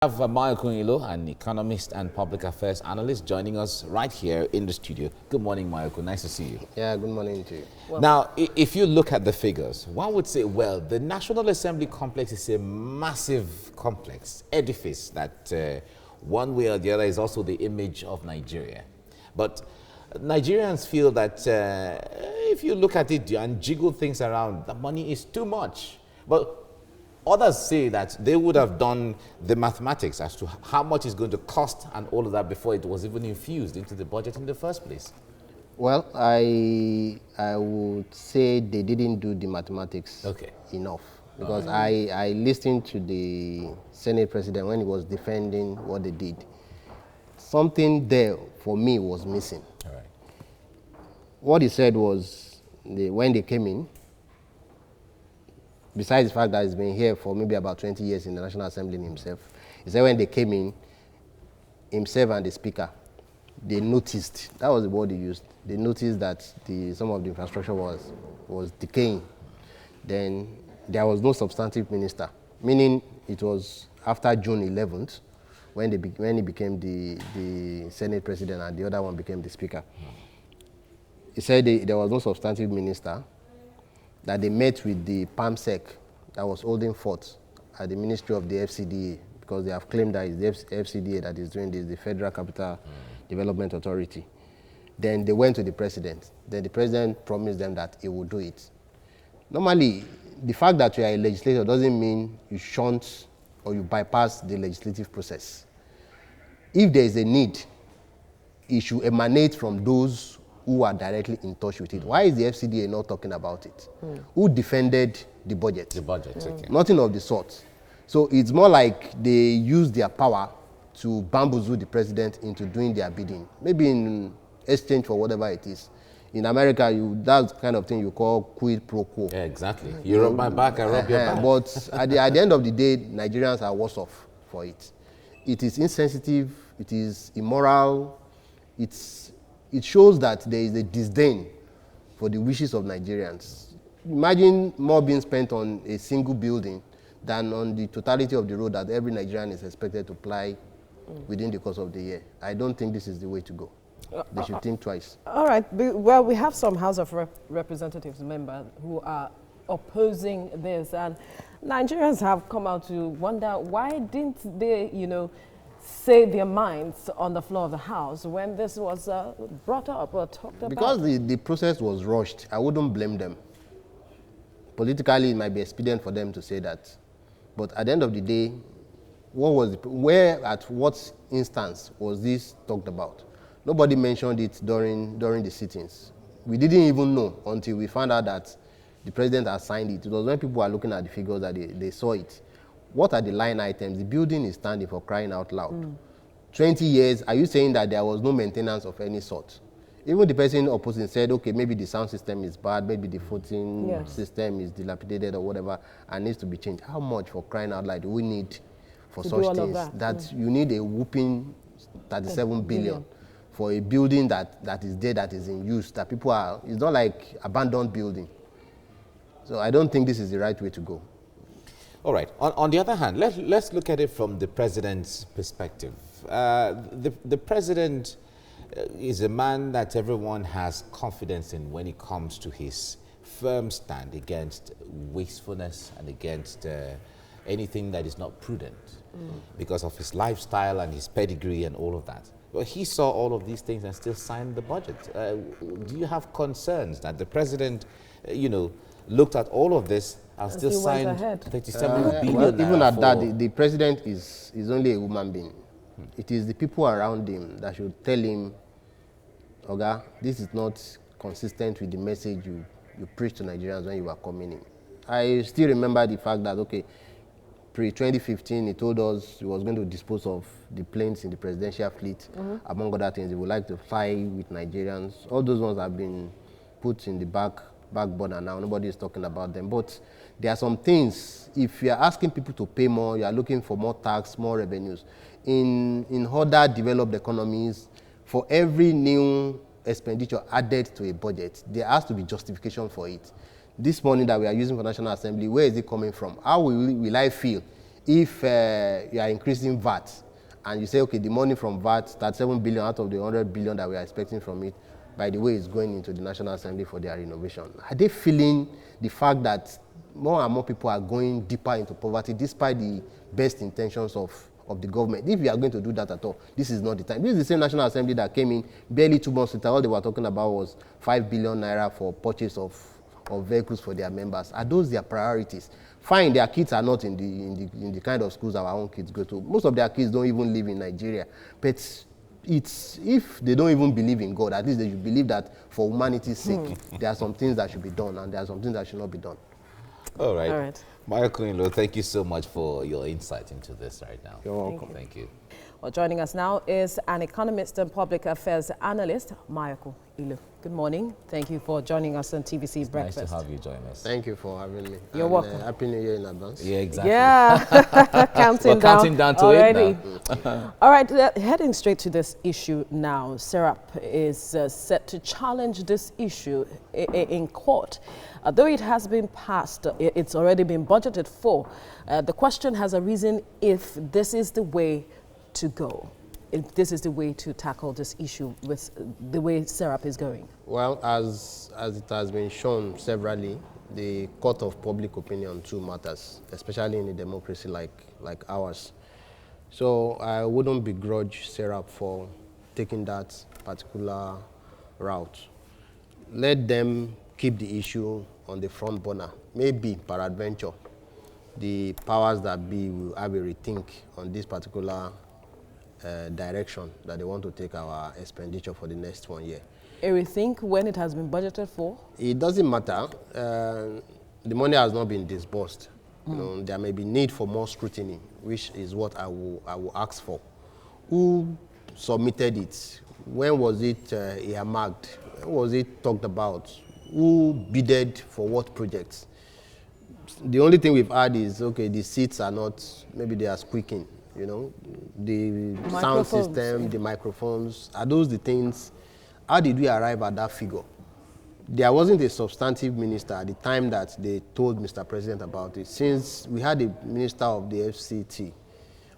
We have Mayorkun Ilo, an economist and public affairs analyst, joining us right here in the studio. Good morning, Mayorkun. Nice to see you. Yeah, good morning to you. Well, now, if you look at the figures, one would say, well, the National Assembly complex is a massive complex, edifice that one way or the other is also the image of Nigeria. But Nigerians feel that if you look at it and jiggle things around, the money is too much. But others say that they would have done the mathematics as to how much it's going to cost and all of that before it was even infused into the budget in the first place. Well, I would say they didn't do the mathematics enough, because I listened to the Senate president when he was defending what they did. Something there for me was missing. All right. What he said was when they came in, besides the fact that he's been here for maybe about 20 years in the National Assembly himself, he said when they came in, himself and the speaker, they noticed, that was the word he used, they noticed that some of the infrastructure was decaying. Then there was no substantive minister, meaning it was after June 11th when he became the Senate president and the other one became the speaker. He said there was no substantive minister, that they met with the PAMSEC that was holding forth at the Ministry of the FCDA, because they have claimed that it's the FCDA that is doing this, the Federal Capital Development Authority. Then they went to the president. Then the president promised them that he would do it. Normally, the fact that you are a legislator doesn't mean you shunt or you bypass the legislative process. If there is a need, it should emanate from those who are directly in touch with it. Why is the FCDA not talking about it? Who defended the budget? The budget, Nothing of the sort. So it's more like they use their power to bamboozle the president into doing their bidding, maybe in exchange for whatever it is. In America, that's the kind of thing you call quid pro quo. Yeah, exactly. You rub my back, I rub your back. But at the end of the day, Nigerians are worse off for it. It is insensitive, it is immoral, it shows that there is a disdain for the wishes of Nigerians. Imagine more being spent on a single building than on the totality of the road that every Nigerian is expected to ply within the course of the year. I don't think this is the way to go. They should think twice. All right. Well, we have some House of Representatives members who are opposing this, and Nigerians have come out to wonder why didn't they, say their minds on the floor of the House when this was brought up or talked about? Because the process was rushed. I wouldn't blame them. Politically, it might be expedient for them to say that. But at the end of the day, at what instance was this talked about? Nobody mentioned it during the sittings. We didn't even know until we found out that the president had signed it. It was when people were looking at the figures that they saw it. What are the line items? The building is standing, for crying out loud. 20 years, are you saying that there was no maintenance of any sort? Even the person opposing said, okay, maybe the sound system is bad, maybe the footing system is dilapidated or whatever, and needs to be changed. How much, for crying out loud, do we need for such things? That you need a whooping 37 billion for a building that is there, that is in use, that people are, it's not like abandoned building. So I don't think this is the right way to go. All right. On the other hand, let's look at it from the president's perspective. The president is a man that everyone has confidence in when it comes to his firm stand against wastefulness and against anything that is not prudent because of his lifestyle and his pedigree and all of that. But he saw all of these things and still signed the budget. Do you have concerns that the president, looked at all of this and still signed 37 billion? Well, even at that, the president is only a human being. It is the people around him that should tell him, Oga, this is not consistent with the message you preached to Nigerians when you were coming in. I still remember the fact that, pre-2015, he told us he was going to dispose of the planes in the presidential fleet. Among other things, he would like to fly with Nigerians. All those ones have been put in the back burner now. Nobody is talking about them. But there are some things, if you are asking people to pay more, you are looking for more tax, more revenues. In other developed economies, for every new expenditure added to a budget, there has to be justification for it. This money that we are using for National Assembly, where is it coming from? How will I feel if you are increasing VAT, and you say, okay, the money from VAT, 37 billion out of the 100 billion that we are expecting from it, by the way, is going into the National Assembly for their renovation. Are they feeling the fact that more and more people are going deeper into poverty despite the best intentions of the government? If we are going to do that at all, this is not the time. This is the same National Assembly that came in barely 2 months later. All they were talking about was 5 billion naira for purchase of vehicles for their members. Are those their priorities? Fine, their kids are not in the kind of schools our own kids go to. Most of their kids don't even live in Nigeria. But it's, if they don't even believe in God, at least they should believe that for humanity's sake, there are some things that should be done and there are some things that should not be done. All right. All right. Mayorkun Ilo, thank you so much for your insight into this right now. You're welcome. Thank you. Well, joining us now is an economist and public affairs analyst, Mayorkun Ilo. Good morning. Thank you for joining us on TVC Breakfast. Nice to have you join us. Thank you for having me. You're welcome. Happy New Year in advance. Yeah, exactly. Yeah, counting down to already. it now. All right, heading straight to this issue now. Serap is set to challenge this issue in court. Though it has been passed, it's already been budgeted for. The question has arisen if this is the way to go, if this is the way to tackle this issue with the way Serap is going. Well, as it has been shown severally, the court of public opinion too matters, especially in a democracy like ours. So I wouldn't begrudge Serap for taking that particular route. Let them keep the issue on the front burner. Maybe, peradventure, the powers that be will have a rethink on this particular direction that they want to take our expenditure for the next 1 year. A rethink when it has been budgeted for? It doesn't matter. The money has not been disbursed. You know, there may be need for more scrutiny, which is what I will ask for. Who submitted it? When was it earmarked? When was it talked about? Who bidded for what projects? The only thing we've had is, okay, the seats are not, maybe they are squeaking, you know, the sound system, the microphones, are those the things? How did we arrive at that figure? There wasn't a substantive minister at the time that they told Mr. President about it. Since we had a minister of the FCT,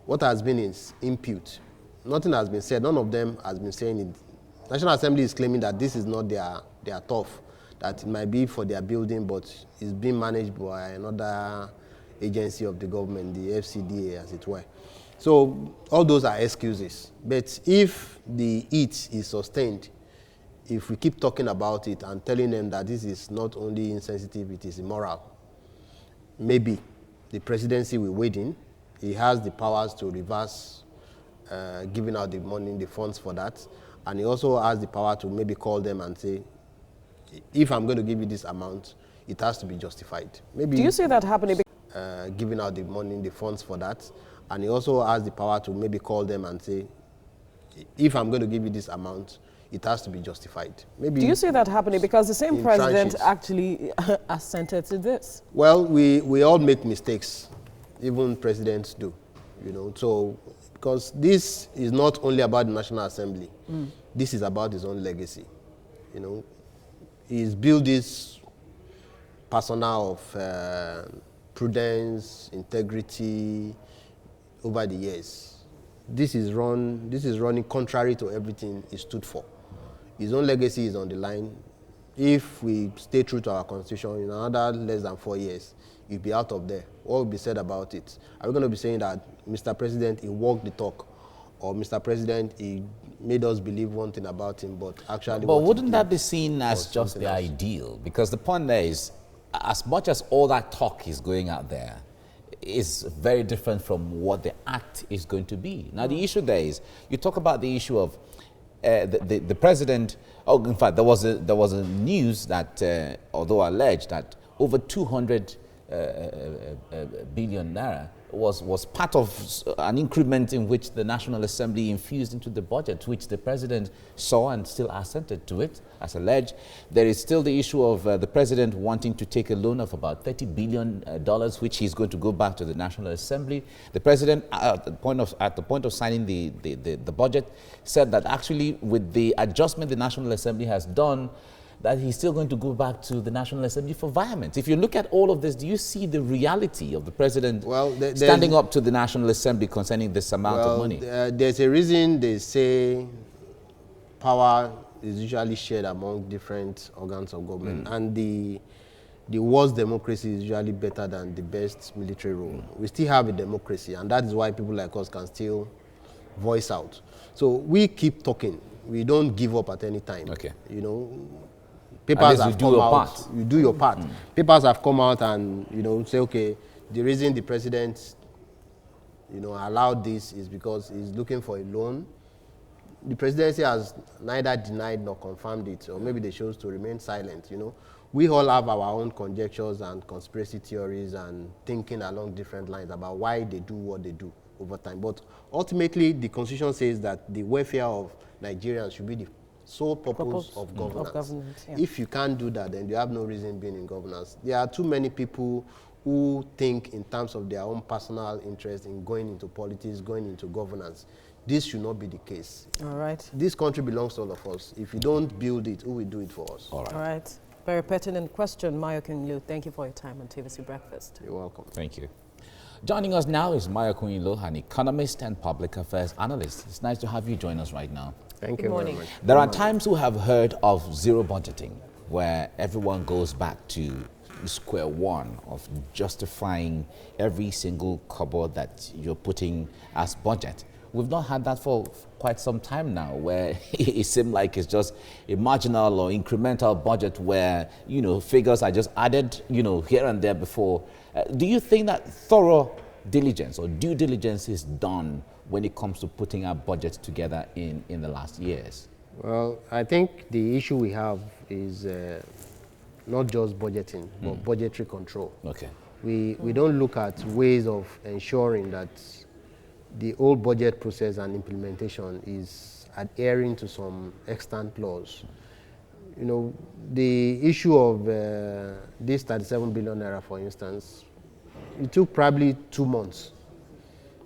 what has been is input. Nothing has been said. None of them has been saying it. National Assembly is claiming that this is not their turf, that it might be for their building, but it's being managed by another agency of the government, the FCDA, as it were. So all those are excuses. But if the heat is sustained, if we keep talking about it and telling them that this is not only insensitive, it is immoral, maybe the presidency will wade in. He has the powers to reverse giving out the money, the funds for that. And he also has the power to maybe call them and say, if I'm going to give you this amount, it has to be justified. Maybe. Do you see that happening? Giving out the money, the funds for that. And he also has the power to maybe call them and say, if I'm going to give you this amount, it has to be justified. Maybe. Do you see that happening? Because the same president actually assented to this. Well, we all make mistakes. Even presidents do, you know. So, because this is not only about the National Assembly. This is about his own legacy, you know. He's built this persona of prudence, integrity over the years. This is running contrary to everything he stood for. His own legacy is on the line. If we stay true to our constitution, in another less than 4 years, he'll be out of there. What will be said about it? Are we going to be saying that Mr. President, he walked the talk, or Mr. President, he made us believe one thing about him, but actually... But wouldn't that be seen as just the ideal? Because the point there is, as much as all that talk is going out there, is very different from what the act is going to be. Now, the issue there is, you talk about the issue of the president. Oh, in fact, there was a news that, although alleged, that over 200 billion naira was part of an increment in which the National Assembly infused into the budget, which the president saw and still assented to it, as alleged. There is still the issue of the president wanting to take a loan of about $30 billion, which he's going to go back to the National Assembly. The president, at the point of signing the budget, said that actually with the adjustment the National Assembly has done, that he's still going to go back to the National Assembly for violence. If you look at all of this, do you see the reality of the president standing up to the National Assembly concerning this amount of money? There's a reason they say power is usually shared among different organs of government, and the worst democracy is usually better than the best military rule. We still have a democracy, and that is why people like us can still voice out. So we keep talking. We don't give up at any time. Okay. You know, papers have come out. You do your part. Papers have come out and, you know, say, okay, the reason the president, you know, allowed this is because he's looking for a loan. The presidency has neither denied nor confirmed it, or maybe they chose to remain silent, you know. We all have our own conjectures and conspiracy theories and thinking along different lines about why they do what they do over time. But ultimately, the Constitution says that the welfare of Nigerians should be the sole purpose of governance. Yeah. If you can't do that, then you have no reason being in governance. There are too many people who think in terms of their own personal interest in going into politics, going into governance. This should not be the case. All right. This country belongs to all of us. If you don't build it, who will do it for us? All right. All right. Very pertinent question, Mayorkun Ilo. Thank you for your time on TVC Breakfast. You're welcome. Thank you. Joining us now is Mayorkun Ilo, an economist and public affairs analyst. It's nice to have you join us right now. Thank Good you morning. very much. There are times we have heard of zero budgeting, where everyone goes back to square one of justifying every single kobo that you're putting as budget. We've not had that for quite some time now, where it seems like it's just a marginal or incremental budget where, you know, figures are just added, you know, here and there before. Do you think that thorough diligence or due diligence is done when it comes to putting our budgets together in the last years? Well, I think the issue we have is not just budgeting, but budgetary control. Okay. We don't look at ways of ensuring that the old budget process and implementation is adhering to some extant laws. You know, the issue of this 37 billion naira, for instance, it took probably 2 months.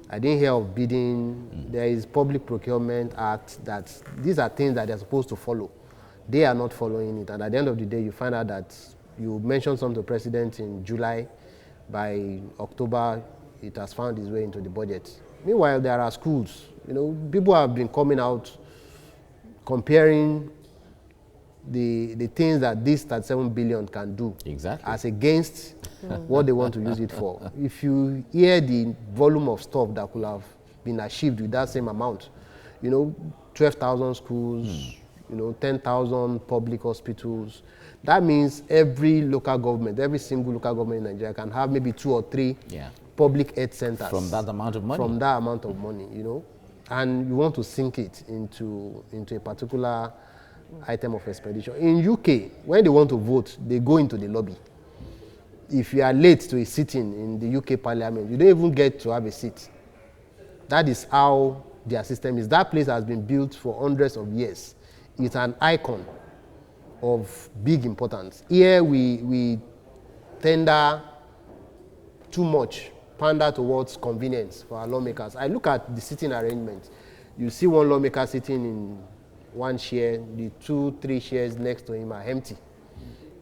I didn't hear of bidding. There is Public Procurement Act. That these are things that they're supposed to follow. They are not following it, and at the end of the day, you find out that you mentioned something to the president in July. By October, it has found its way into the budget. Meanwhile, there are schools. You know, people have been coming out comparing the things that this 37 billion can do as against what they want to use it for. If you hear the volume of stuff that could have been achieved with that same amount, you know, 12,000 schools, you know, 10,000 public hospitals, that means every local government, every single local government in Nigeria can have maybe 2 or 3 public health centers. From that amount of money? From that amount of money, you know. And you want to sink it into a particular item of expenditure. In UK, when they want to vote, they go into the lobby. If you are late to a sitting in the UK Parliament, you don't even get to have a seat. That is how their system is. That place has been built for hundreds of years. It's an icon of big importance. Here we tender too much, pander towards convenience for our lawmakers. I look at the sitting arrangement. You see one lawmaker sitting in one chair, the 2, 3 chairs next to him are empty.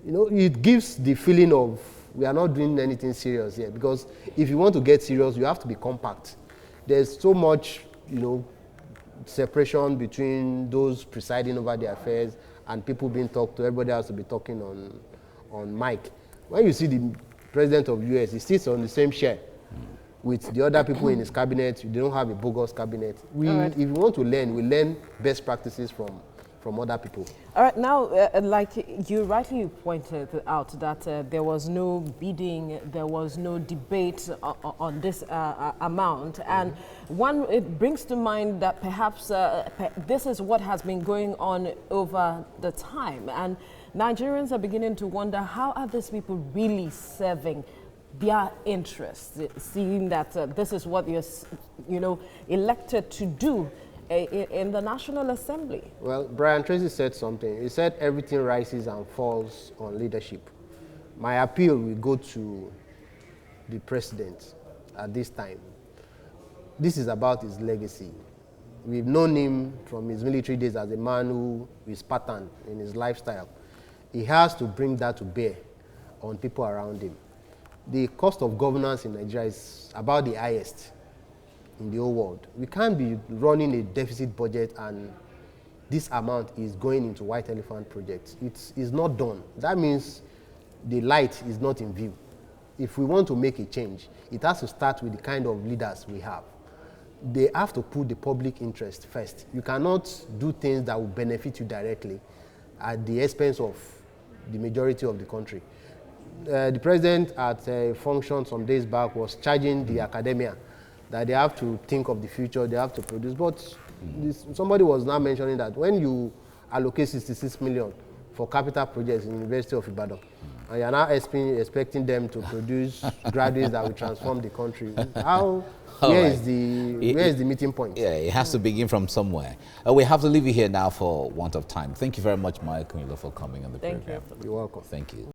You know, it gives the feeling of we are not doing anything serious here, because if you want to get serious, you have to be compact. There's so much, you know, separation between those presiding over the affairs and people being talked to. Everybody has to be talking on mic. When you see the president of the US, he sits on the same chair with the other people in his cabinet. They don't have a bogus cabinet. If you want to learn, we learn best practices from other people. All right, now, like you rightly pointed out that there was no bidding, there was no debate on this amount. And it brings to mind that perhaps this is what has been going on over the time. And Nigerians are beginning to wonder, how are these people really serving their interests, seeing that this is what you're, you know, elected to do in the National Assembly? Well, Brian Tracy said something. He said everything rises and falls on leadership. My appeal will go to the president at this time. This is about his legacy. We've known him from his military days as a man who is patterned in his lifestyle. he has to bring that to bear on people around him. The cost of governance in Nigeria is about the highest in the whole world. We can't be running a deficit budget and this amount is going into white elephant projects. It's not done. That means the light is not in view. If we want to make a change, it has to start with the kind of leaders we have. They have to put the public interest first. You cannot do things that will benefit you directly at the expense of the majority of the country. The president at a function some days back was charging the academia that they have to think of the future, they have to produce. But somebody was now mentioning that when you allocate 66 million for capital projects in the University of Ibadan, and you are now expecting them to produce graduates that will transform the country, where is the meeting point? Yeah, it has to begin from somewhere. We have to leave you here now for want of time. Thank you very much, Mayorkun Ilo, for coming on the program. Thank you. You're welcome. Thank you.